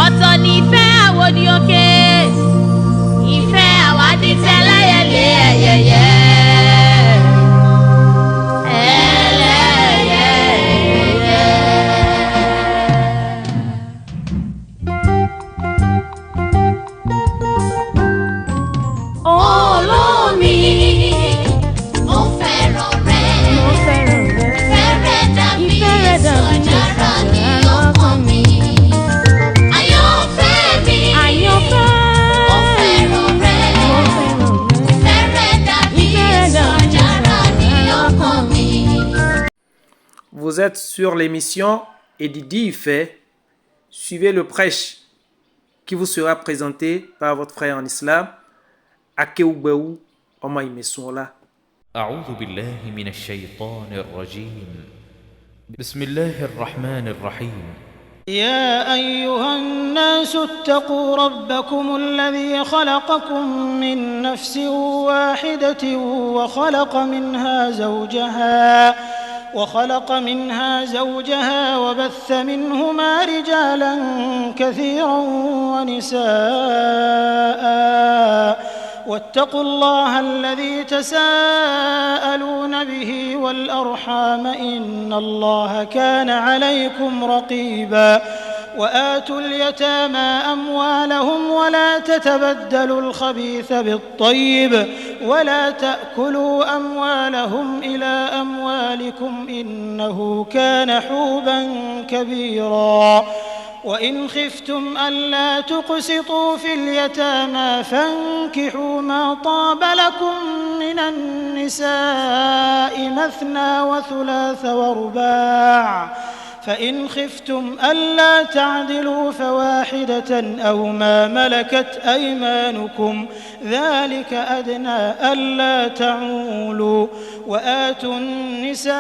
ọ̀tọ̀ ni ìfẹ́ àwòdì òkè ìfẹ́ àwádìí tẹ́lẹ̀yẹlé ẹ̀yẹyẹ. Vous êtes sur l'émission Edidi Ife. Suivez le prêche qui vous sera présenté par votre frère en islam, Akeoubeou Omaïmessoula. أعوذ بالله من الشيطان الرجيم بسم الله الرحمن الرحيم يا أيها الناس اتقوا ربكم الذي خلقكم من نفس واحدة وخلق منها زوجها وبث منهما رجالا كثيرا ونساء واتقوا الله الذي تساءلون به والأرحام إن الله كان عليكم رقيبا وآتوا اليتامى أموالهم ولا تتبدلوا الخبيث بالطيب ولا تأكلوا أموالهم إلى أموالكم إنه كان حوبا كبيرا وإن خفتم ألا تقسطوا في اليتامى فانكحوا ما طاب لكم من النساء مثنى وثلاث ورباع فإن خفتم ألا تعدلوا فواحدة أو ما ملكت أيمانكم ذلك أدنى ألا تعولوا وآتوا النساء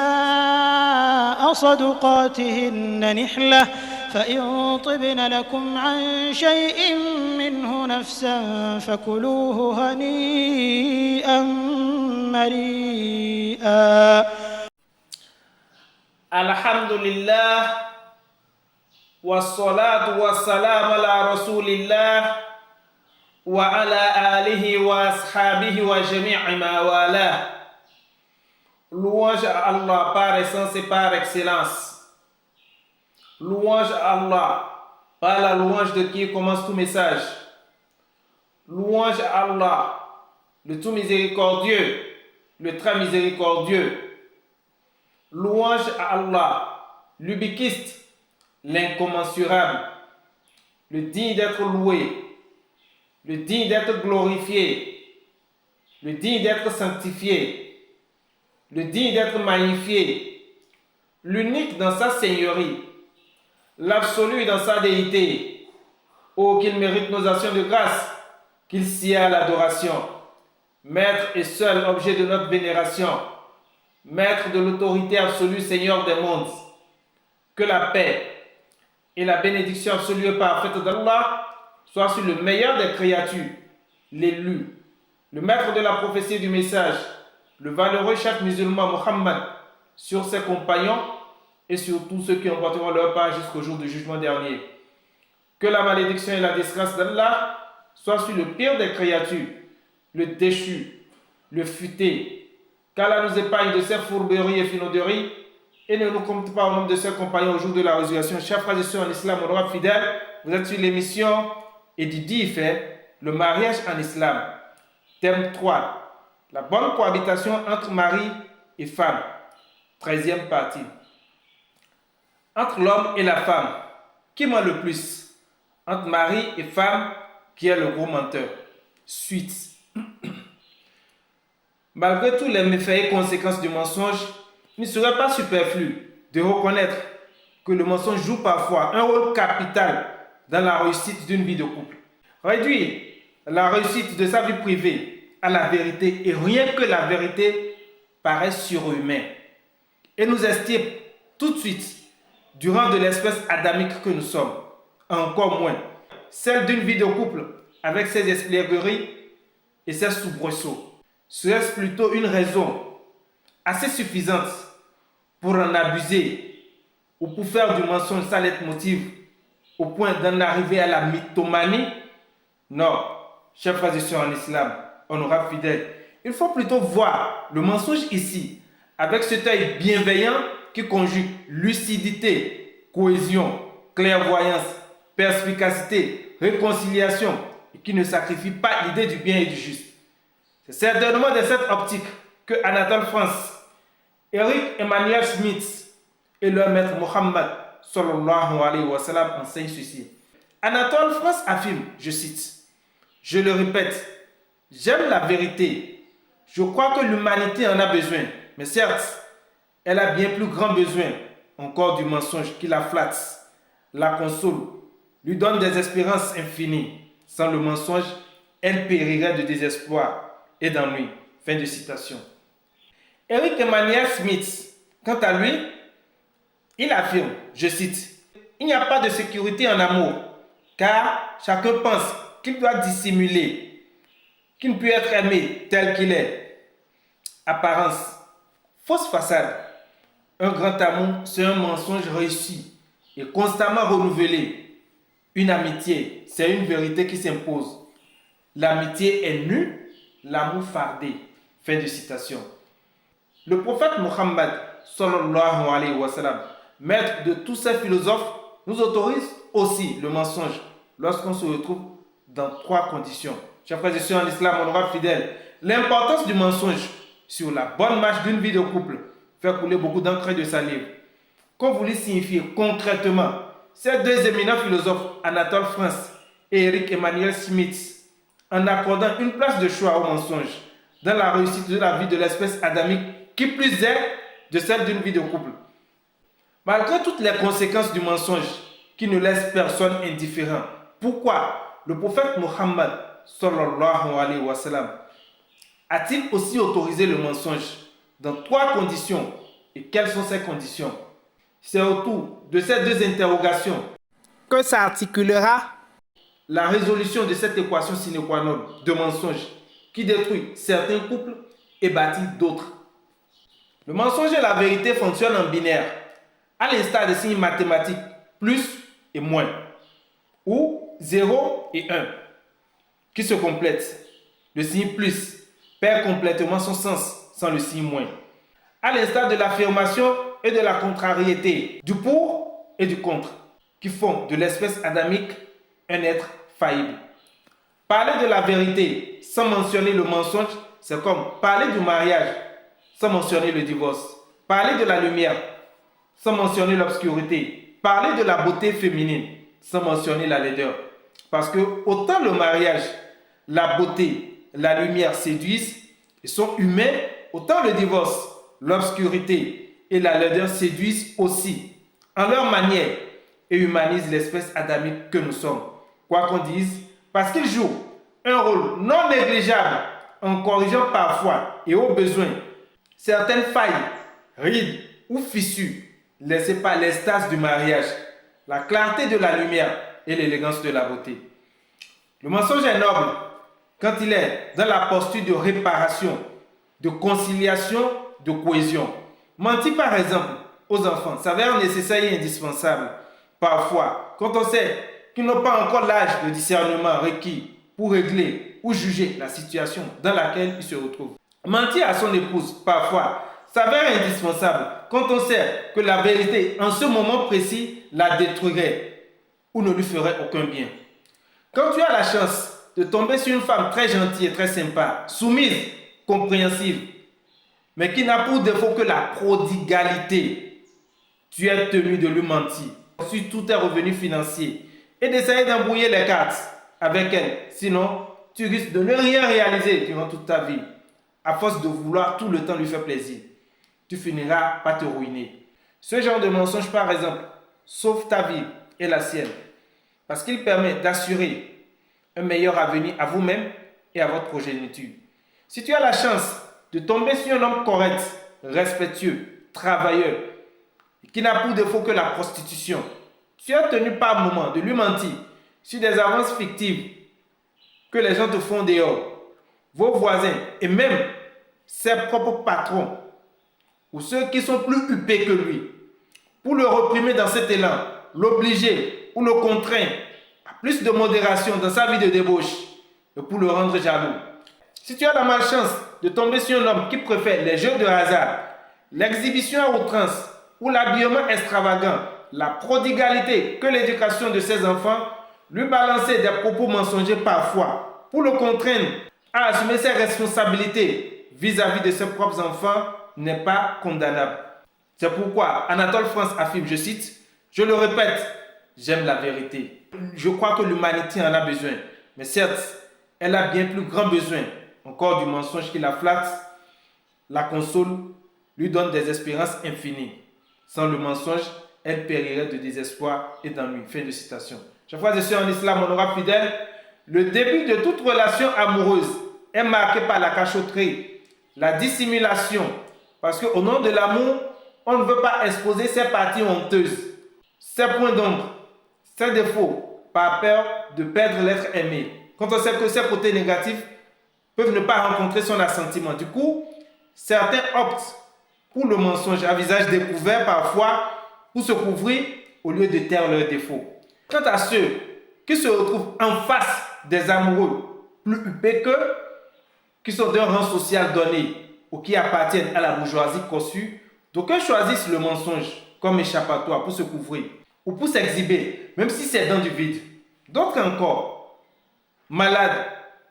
صدقاتهن نحلة فإن طبن لكم عن شيء منه نفسا فكلوه هنيئا مريئا. Alhamdulillah, wassalatu wassalam ala rasulillah wa ala alihi wa ashabihi wa jami'i ma wala. Louange à Allah par essence et par excellence. Louange à Allah par la louange de qui commence tout message. Louange à Allah, le tout miséricordieux, le très miséricordieux. Louange à Allah, l'ubiquiste, l'incommensurable, le digne d'être loué, le digne d'être glorifié, le digne d'être sanctifié, le digne d'être magnifié, l'unique dans sa seigneurie, l'absolu dans sa déité. Oh, qu'il mérite nos actions de grâce, qu'il s'y a l'adoration, maître et seul objet de notre vénération, maître de l'autorité absolue, Seigneur des mondes. Que la paix et la bénédiction absolue et parfaite d'Allah soient sur le meilleur des créatures, l'élu, le maître de la prophétie du message, le valeureux chef musulman Muhammad, sur ses compagnons et sur tous ceux qui emporteront leur part jusqu'au jour du jugement dernier. Que la malédiction et la disgrâce d'Allah soient sur le pire des créatures, le déchu, le futé, qu'Allah nous épargne de ses fourberies et finauderies et ne nous compte pas au nombre de ses compagnons au jour de la résurrection. Chers frères et sœurs en islam, au droit fidèle, vous êtes sur l'émission Edidi Ife, le mariage en islam. Thème 3, la bonne cohabitation entre mari et femme. 13e partie. Entre l'homme et la femme, qui ment le plus? Entre mari et femme, qui est le gros menteur? Suite. Malgré tous les méfaits et conséquences du mensonge, il ne serait pas superflu de reconnaître que le mensonge joue parfois un rôle capital dans la réussite d'une vie de couple. Réduire la réussite de sa vie privée à la vérité et rien que la vérité paraît surhumain et nous estime tout de suite du rang de l'espèce adamique que nous sommes, encore moins celle d'une vie de couple avec ses espiègleries et ses soubresauts. Serait-ce plutôt une raison assez suffisante pour en abuser ou pour faire du mensonge sa lettre motive au point d'en arriver à la mythomanie? Non, chers frères et sœurs en islam, honorables fidèles, il faut plutôt voir le mensonge ici avec cet œil bienveillant qui conjugue lucidité, cohésion, clairvoyance, perspicacité, réconciliation et qui ne sacrifie pas l'idée du bien et du juste. C'est certainement de cette optique que Anatole France, Eric Emmanuel Smith et leur maître Mohammed sallallahu alayhi wa sallam enseignent ceci. Anatole France affirme, je cite, « Je le répète, j'aime la vérité. Je crois que l'humanité en a besoin, mais certes, elle a bien plus grand besoin encore du mensonge qui la flatte, la console, lui donne des espérances infinies. Sans le mensonge, elle périrait de désespoir et d'ennui. » Fin de citation. Eric Emmanuel Smith, quant à lui, il affirme, je cite, « Il n'y a pas de sécurité en amour, car chacun pense qu'il doit dissimuler, qu'il ne peut être aimé tel qu'il est. Apparence, fausse façade. Un grand amour, c'est un mensonge réussi et constamment renouvelé. Une amitié, c'est une vérité qui s'impose. L'amitié est nue, l'amour fardé. » Fin de citation. Le prophète Mohammed, sallallahu alayhi wa sallam, maître de tous ces philosophes, nous autorise aussi le mensonge lorsqu'on se retrouve dans 3 conditions. Chers frères et sœurs en islam, honorables fidèles, l'importance du mensonge sur la bonne marche d'une vie de couple fait couler beaucoup d'encre et de salive. Qu'ont voulu signifier concrètement ces 2 éminents philosophes, Anatole France et Eric Emmanuel Smith, en accordant une place de choix au mensonge dans la réussite de la vie de l'espèce adamique, qui plus est de celle d'une vie de couple. Malgré toutes les conséquences du mensonge qui ne laissent personne indifférent, pourquoi le prophète Mohammed sallallahu alayhi wa sallam a-t-il aussi autorisé le mensonge dans 3 conditions? Et quelles sont ces conditions? C'est autour de ces 2 interrogations que s'articulera la résolution de cette équation sine qua non de mensonge qui détruit certains couples et bâtit d'autres. Le mensonge et la vérité fonctionnent en binaire, à l'instar des signes mathématiques plus et moins, ou 0 et 1, qui se complètent. Le signe plus perd complètement son sens sans le signe moins, à l'instar de l'affirmation et de la contrariété, du pour et du contre, qui font de l'espèce adamique un être faillible. Parler de la vérité sans mentionner le mensonge, c'est comme parler du mariage sans mentionner le divorce. Parler de la lumière sans mentionner l'obscurité. Parler de la beauté féminine sans mentionner la laideur. Parce que autant le mariage, la beauté, la lumière séduisent et sont humains, autant le divorce, l'obscurité et la laideur séduisent aussi en leur manière et humanisent l'espèce adamique que nous sommes. Quoi qu'on dise, parce qu'ils jouent un rôle non négligeable en corrigeant parfois et au besoin certaines failles, rides ou fissures laissées par l'extase du mariage, la clarté de la lumière et l'élégance de la beauté. Le mensonge est noble quand il est dans la posture de réparation, de conciliation, de cohésion. Mentir par exemple aux enfants s'avère nécessaire et indispensable. Parfois, quand on sait qu'ils n'ont pas encore l'âge de discernement requis pour régler ou juger la situation dans laquelle ils se retrouvent. Mentir à son épouse, parfois, s'avère indispensable quand on sait que la vérité, en ce moment précis, la détruirait ou ne lui ferait aucun bien. Quand tu as la chance de tomber sur une femme très gentille et très sympa, soumise, compréhensive, mais qui n'a pour défaut que la prodigalité, tu es tenu de lui mentir sur tous tes revenus financiers et d'essayer d'embrouiller les cartes avec elle. Sinon, tu risques de ne rien réaliser durant toute ta vie. À force de vouloir tout le temps lui faire plaisir, tu finiras par te ruiner. Ce genre de mensonge, par exemple, sauve ta vie et la sienne, parce qu'il permet d'assurer un meilleur avenir à vous-même et à votre progéniture. Si tu as la chance de tomber sur un homme correct, respectueux, travailleur, qui n'a pour défaut que la prostitution, tu es tenu par moment de lui mentir sur des avances fictives que les gens te font dehors, vos voisins et même ses propres patrons ou ceux qui sont plus huppés que lui. Pour le réprimer dans cet élan, l'obliger ou le contraindre à plus de modération dans sa vie de débauche et pour le rendre jaloux. Si tu as la malchance de tomber sur un homme qui préfère les jeux de hasard, l'exhibition à outrance ou l'habillement extravagant, la prodigalité que l'éducation de ses enfants, lui balancer des propos mensongers parfois pour le contraindre à assumer ses responsabilités vis-à-vis de ses propres enfants n'est pas condamnable. C'est pourquoi Anatole France affirme, je cite, « Je le répète, j'aime la vérité. Je crois que l'humanité en a besoin, mais certes, elle a bien plus grand besoin encore du mensonge qui la flatte, la console, lui donne des espérances infinies. Sans le mensonge, elle périrait de désespoir et d'ennui. » Fin de citation. Chers frères et sœurs en islam, honorables fidèles, le début de toute relation amoureuse est marqué par la cachotterie, la dissimulation, parce qu'au nom de l'amour, on ne veut pas exposer ses parties honteuses, ses points d'ombre, ses défauts, par peur de perdre l'être aimé. Quand on sait que ses côtés négatifs peuvent ne pas rencontrer son assentiment. Du coup, certains optent pour le mensonge à visage découvert parfois pour se couvrir au lieu de taire leurs défauts. Quant à ceux qui se retrouvent en face des amoureux plus huppés qu'eux, qui sont d'un rang social donné ou qui appartiennent à la bourgeoisie cossue, d'aucuns choisissent le mensonge comme échappatoire pour se couvrir ou pour s'exhiber, même si c'est dans du vide. D'autres encore, malades,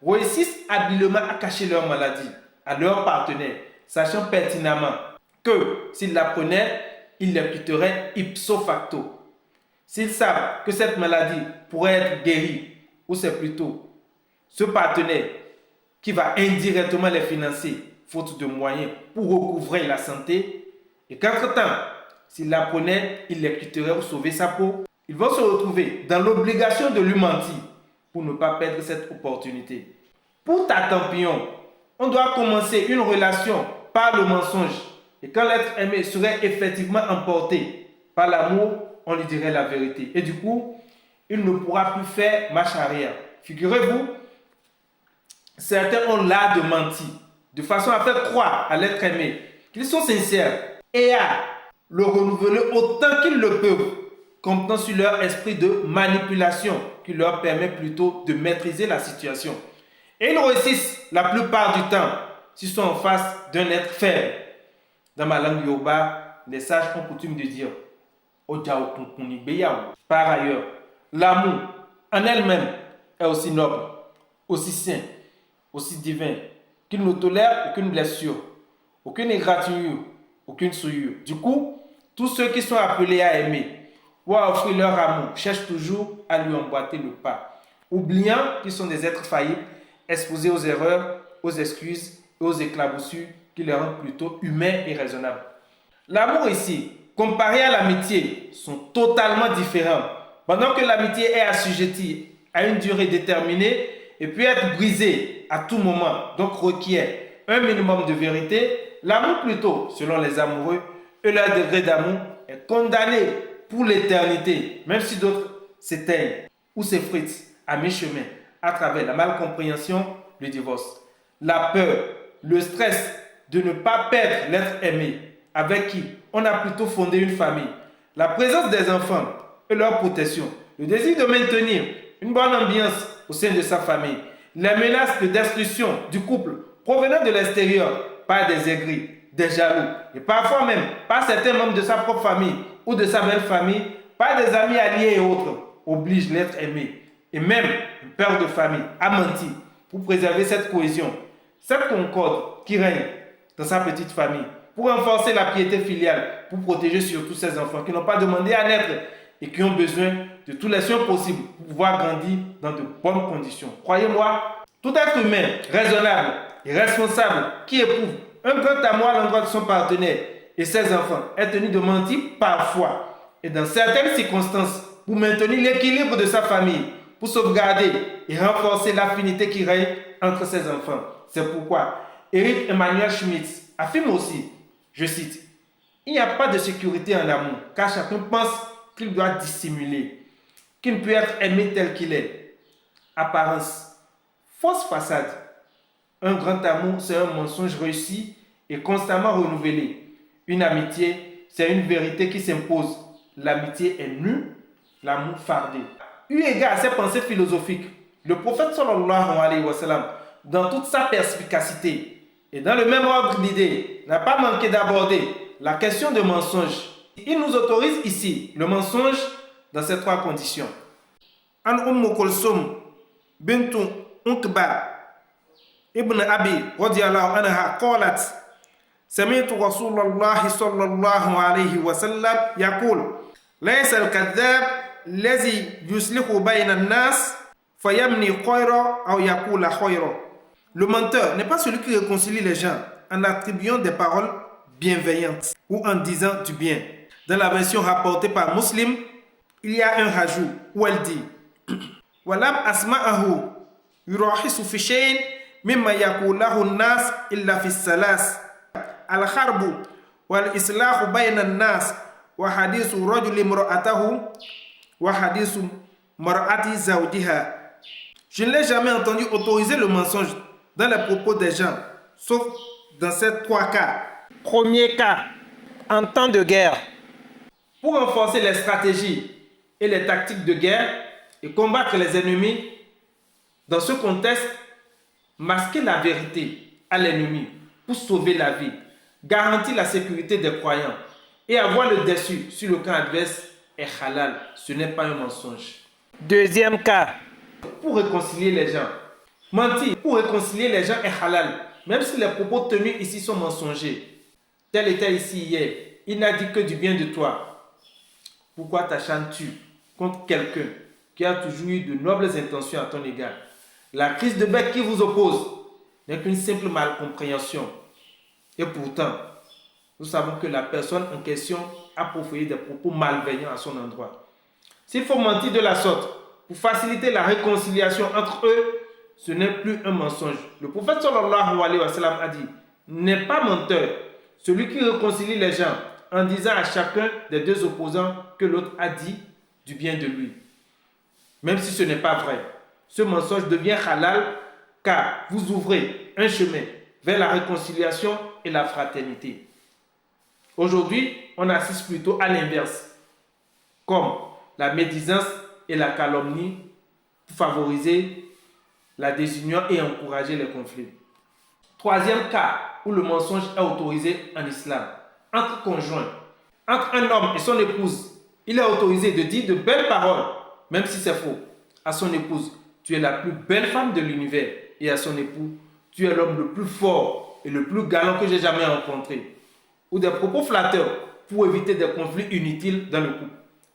réussissent habilement à cacher leur maladie à leur partenaire, sachant pertinemment que s'ils la prenaient, ils la quitteraient ipso facto. S'ils savent que cette maladie pourrait être guérie, ou c'est plutôt ce partenaire qui va indirectement les financer, faute de moyens, pour recouvrer la santé, et qu'entre-temps, s'ils la prenaient, ils les quitteraient pour sauver sa peau, ils vont se retrouver dans l'obligation de lui mentir pour ne pas perdre cette opportunité. Pour Tartampion, on doit commencer une relation par le mensonge, et quand l'être aimé serait effectivement emporté par l'amour, on lui dirait la vérité. Et du coup, il ne pourra plus faire marche arrière. Figurez-vous, certains ont l'art de mentir, de façon à faire croire à l'être aimé qu'ils sont sincères et à le renouveler autant qu'ils le peuvent, comptant sur leur esprit de manipulation qui leur permet plutôt de maîtriser la situation. Et ils réussissent la plupart du temps s'ils sont en face d'un être faible. Dans ma langue yoruba, les sages ont coutume de dire par ailleurs, l'amour en elle-même est aussi noble, aussi saint, aussi divin, qu'il ne tolère aucune blessure, aucune égratignure, aucune souillure. Du coup, tous ceux qui sont appelés à aimer ou à offrir leur amour cherchent toujours à lui emboîter le pas, oubliant qu'ils sont des êtres faillibles, exposés aux erreurs, aux excuses et aux éclaboussures qui les rendent plutôt humains et raisonnables. L'amour ici, comparé à l'amitié, sont totalement différents. Pendant que l'amitié est assujettie à une durée déterminée et peut être brisée à tout moment, donc requiert un minimum de vérité, l'amour plutôt, selon les amoureux, et leur degré d'amour est condamné pour l'éternité, même si d'autres s'éteignent ou s'effritent à mi-chemin à travers la malcompréhension, le divorce, la peur, le stress de ne pas perdre l'être aimé avec qui on a plutôt fondé une famille, la présence des enfants et leur protection, le désir de maintenir une bonne ambiance au sein de sa famille, les menaces de destruction du couple provenant de l'extérieur par des aigris, des jaloux et parfois même par certains membres de sa propre famille ou de sa belle famille, par des amis alliés et autres, oblige l'être aimé et même une père de famille à mentir pour préserver cette cohésion, cette concorde qui règne dans sa petite famille, pour renforcer la piété filiale, pour protéger surtout ses enfants qui n'ont pas demandé à naître et qui ont besoin de tous les soins possibles pour pouvoir grandir dans de bonnes conditions. Croyez-moi, tout être humain raisonnable et responsable qui éprouve un grand amour à l'endroit de son partenaire et ses enfants est tenu de mentir parfois et dans certaines circonstances pour maintenir l'équilibre de sa famille, pour sauvegarder et renforcer l'affinité qui règne entre ses enfants. C'est pourquoi Eric Emmanuel Schmitz affirme aussi, je cite, « Il n'y a pas de sécurité en amour, car chacun pense qu'il doit dissimuler, qu'il ne peut être aimé tel qu'il est. Apparence, fausse façade. Un grand amour, c'est un mensonge réussi et constamment renouvelé. Une amitié, c'est une vérité qui s'impose. L'amitié est nue l'amour fardé. Eu égard à ces pensées philosophiques, le prophète sallallahu alayhi wa sallam, dans toute sa perspicacité et dans le même ordre d'idées, n'a pas manqué d'aborder la question de mensonge. Il nous autorise ici le mensonge dans ces trois conditions. An Kulsum bintu Uqba ibn Abi radiyallahu anha qalat سمعت رسول الله صلى الله عليه وسلم يقول ليس الكذاب الذي يصلح بين الناس فيمني خيرا أو يقول خيرا. Le menteur n'est pas celui qui réconcilie les gens en attribuant des paroles bienveillantes ou en disant du bien. Dans la version rapportée par Muslim, il y a un rajout où elle dit وَلَمْ أَسْمَعَهُ يُرَحِسُ فِي شَيْءٍ مِمَّا يَقُولَهُ النَّاسِ إِلَّا فِي الثَّلَاثِ الحرب والإصلاح بين الناس وحديث رجل امرأته وحديث مرأة زوجها. Je ne l'ai jamais entendu autoriser le mensonge dans les propos des gens, sauf dans ces trois cas. Premier cas, en temps de guerre. Pour renforcer les stratégies et les tactiques de guerre et combattre les ennemis, dans ce contexte, masquer la vérité à l'ennemi pour sauver la vie, garantir la sécurité des croyants et avoir le dessus sur le camp adverse est halal, ce n'est pas un mensonge. Deuxième cas, pour réconcilier les gens. Mentir pour réconcilier les gens est halal, même si les propos tenus ici sont mensongers. Tel était ici hier, il n'a dit que du bien de toi. Pourquoi t'acharnes-tu contre quelqu'un qui a toujours eu de nobles intentions à ton égard? La crise de bec qui vous oppose n'est qu'une simple malcompréhension. Et pourtant, nous savons que la personne en question a proféré des propos malveillants à son endroit. S'il faut mentir de la sorte pour faciliter la réconciliation entre eux, ce n'est plus un mensonge. Le prophète sallallahu alayhi wa sallam a dit, n'est pas menteur celui qui réconcilie les gens en disant à chacun des deux opposants que l'autre a dit du bien de lui. Même si ce n'est pas vrai, ce mensonge devient halal car vous ouvrez un chemin vers la réconciliation et la fraternité. Aujourd'hui, on assiste plutôt à l'inverse, comme la médisance et la calomnie pour favoriser la désunion et encourager les conflits. Troisième cas où le mensonge est autorisé en islam, entre conjoints, entre un homme et son épouse, il est autorisé de dire de belles paroles, même si c'est faux, à son épouse. Tu es la plus belle femme de l'univers, et à son époux, tu es l'homme le plus fort et le plus galant que j'ai jamais rencontré. Ou des propos flatteurs pour éviter des conflits inutiles dans le couple.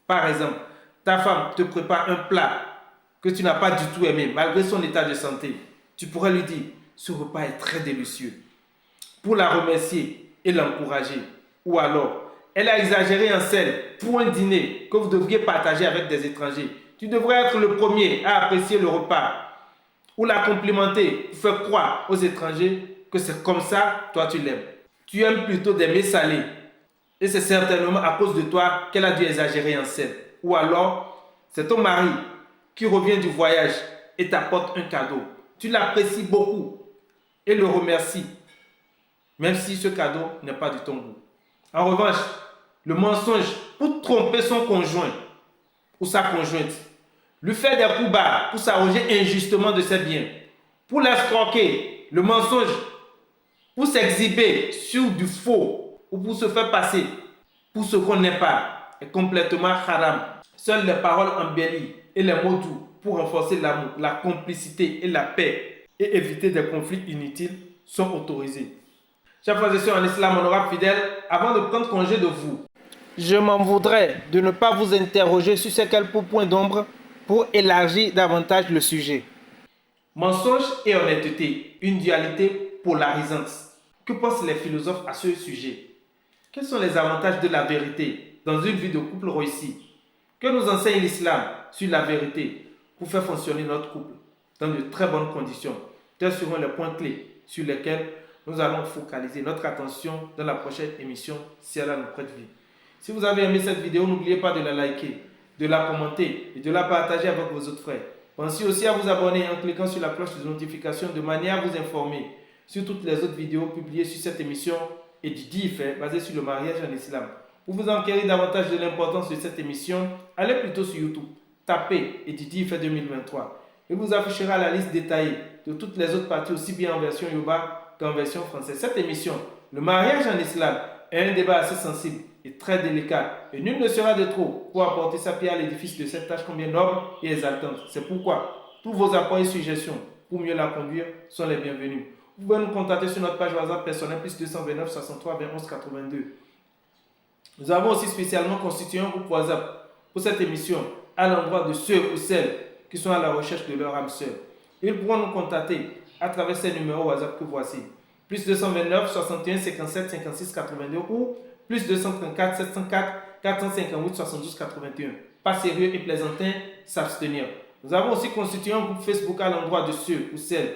Par exemple, ta femme te prépare un plat que tu n'as pas du tout aimé, malgré son état de santé. Tu pourrais lui dire, ce repas est très délicieux, pour la remercier et l'encourager. Ou alors, elle a exagéré en sel pour un dîner que vous devriez partager avec des étrangers. Tu devrais être le premier à apprécier le repas ou la complimenter pour faire croire aux étrangers que c'est comme ça, toi tu l'aimes. Tu aimes plutôt des mets salés et c'est certainement à cause de toi qu'elle a dû exagérer en sel. Ou alors, c'est ton mari qui revient du voyage et t'apporte un cadeau. Tu l'apprécies beaucoup et le remercies, même si ce cadeau n'est pas de ton goût. En revanche, le mensonge pour tromper son conjoint ou sa conjointe, lui faire des coups bas pour s'arroger injustement de ses biens, pour l'escroquer, le mensonge, pour s'exhiber sur du faux ou pour se faire passer pour ce qu'on n'est pas, est complètement haram. Seules les paroles embellies et les mots doux pour renforcer l'amour, la complicité et la paix et éviter des conflits inutiles sont autorisés. Chers frères et sœurs en islam, honorables fidèles, avant de prendre congé de vous, je m'en voudrais de ne pas vous interroger sur ces quelques points d'ombre pour élargir davantage le sujet. Mensonge et honnêteté, une dualité polarisante. Que pensent les philosophes à ce sujet? Quels sont les avantages de la vérité dans une vie de couple réussie? Que nous enseigne l'islam sur la vérité pour faire fonctionner notre couple dans de très bonnes conditions? Tels seront les points clés sur lesquels nous allons focaliser notre attention dans la prochaine émission, si Allah nous prête vie. Si vous avez aimé cette vidéo, n'oubliez pas de la liker, de la commenter et de la partager avec vos autres frères. Pensez aussi à vous abonner en cliquant sur la cloche de notification de manière à vous informer sur toutes les autres vidéos publiées sur cette émission et du dit fait basé sur le mariage en islam. Pour vous enquérir davantage de l'importance de cette émission, allez plutôt sur YouTube, tapez Edidi Ife 2023 et vous affichera la liste détaillée de toutes les autres parties aussi bien en version Yoruba qu'en version française. Cette émission, le mariage en islam, est un débat assez sensible et très délicat et nul ne sera de trop pour apporter sa pierre à l'édifice de cette tâche combien noble et exaltante. C'est pourquoi tous vos apports et suggestions pour mieux la conduire sont les bienvenus. Vous pouvez nous contacter sur notre page WhatsApp personnelle plus 229 63 21 82. Nous avons aussi spécialement constitué un groupe WhatsApp pour cette émission à l'endroit de ceux ou celles qui sont à la recherche de leur âme sœur. Ils pourront nous contacter à travers ces numéros WhatsApp que voici. Plus 229 61 57 56 82 ou plus 234 704 458 72 81. Pas sérieux et plaisantin, s'abstenir. Nous avons aussi constitué un groupe Facebook à l'endroit de ceux ou celles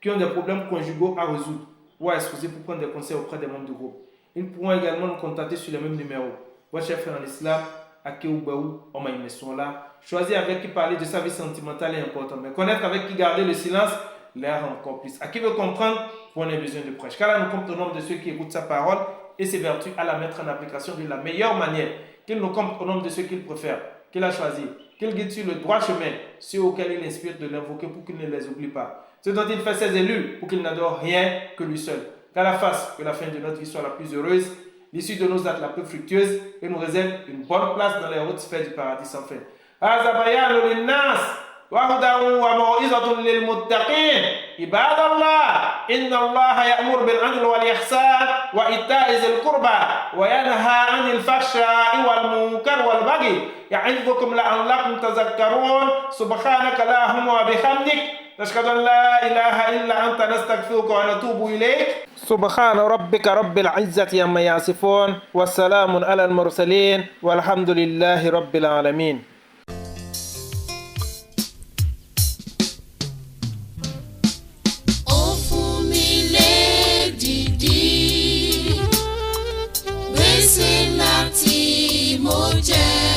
qui ont des problèmes conjugaux à résoudre ou à exposer pour prendre des conseils auprès des membres du groupe. Ils pourront également nous contacter sur les mêmes numéros. Votre chef frère en islam, Akeoubaou, Omaïmessoula, choisir avec qui parler de sa vie sentimentale est important, mais connaître avec qui garder le silence l'air encore plus. À qui veut comprendre, pour on a besoin de prêche. Car là, nous compte au nombre de ceux qui écoutent sa parole et ses vertus à la mettre en application de la meilleure manière. Qu'il nous compte au nombre de ceux qu'il préfère, qu'il a choisi, qu'il guide sur le droit chemin, ceux auxquels il inspire de l'invoquer pour qu'il ne les oublie pas. Ceux dont il fait ses élus pour qu'il n'adore rien que lui seul. Qu'à la face, que la fin de notre vie soit la plus heureuse, l'issue de nos actes la plus fructueuse et nous réserve une bonne place dans les hautes sphères du paradis sans fin. وهدى وموعظة للمتقين عباد الله إن الله يأمر بالعدل والإحسان وإيتاء ذي القربى وينهى عن الفحشاء والمنكر والبغي يعظكم لعلكم تذكرون سبحانك اللهم وبحمدك نشهد أن لا إله إلا أنت نستغفرك ونتوب إليك سبحان ربك رب العزة عما يصفون والسلام على المرسلين والحمد لله رب العالمين. Mo jẹ́